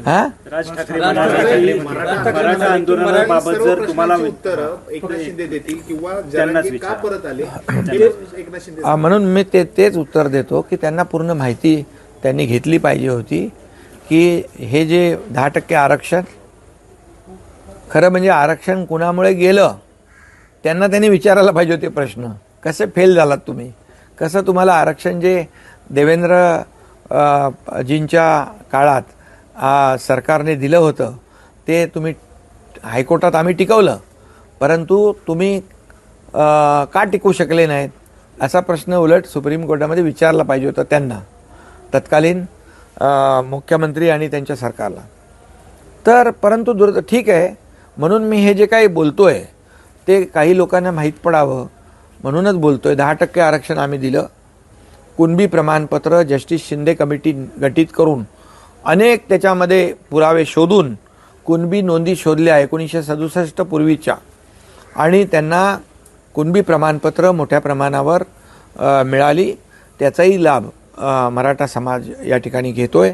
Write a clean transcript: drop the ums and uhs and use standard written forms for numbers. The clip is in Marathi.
हा राज ठाकरे मराठा आंदोलनाबाबत जर तुम्हाला उत्तर एकनाथ शिंदे देतील किंवा त्यांनाच जरांगे का विचारा. परत आले हे एकनाथ शिंदे म्हणून मी तेच उत्तर देतो की त्यांना पूर्ण माहिती त्यांनी घेतली पाहिजे होती की हे जे 10% आरक्षण खरं म्हणजे आरक्षण कुणामुळे गेलं त्यांनी विचारायला पाहिजे होते प्रश्न. कसे फेल झालात तुम्ही, कसं तुम्हाला आरक्षण जे देवेंद्र जींच्या काळात सरकारने दिलं होतं ते तुम्ही हायकोर्टात आम्ही टिकवलं, परंतु तुम्ही का टिकवू शकले नाहीत असा प्रश्न उलट सुप्रीम कोर्टामध्ये विचारला पाहिजे होता त्यांना, तत्कालीन मुख्यमंत्री आणि त्यांच्या सरकारला. तर परंतु ठीक आहे, म्हणून मी हे जे काही बोलतोय ते काही लोकांना माहीत पडावं म्हणूनच बोलतोय. 10% आरक्षण आम्ही दिलं. कुणबी प्रमाणपत्र जस्टिस शिंदे कमिटी गठीत करून अनेक त्याच्यामध्ये पुरावे शोधून कुणबी नोंदी शोधल्या 1967 पूर्वीच्या, आणि त्यांना कुणबी प्रमाणपत्र मोठ्या प्रमाणावर मिळाली. त्याचाही लाभ मराठा समाज या ठिकाणी घेतोय.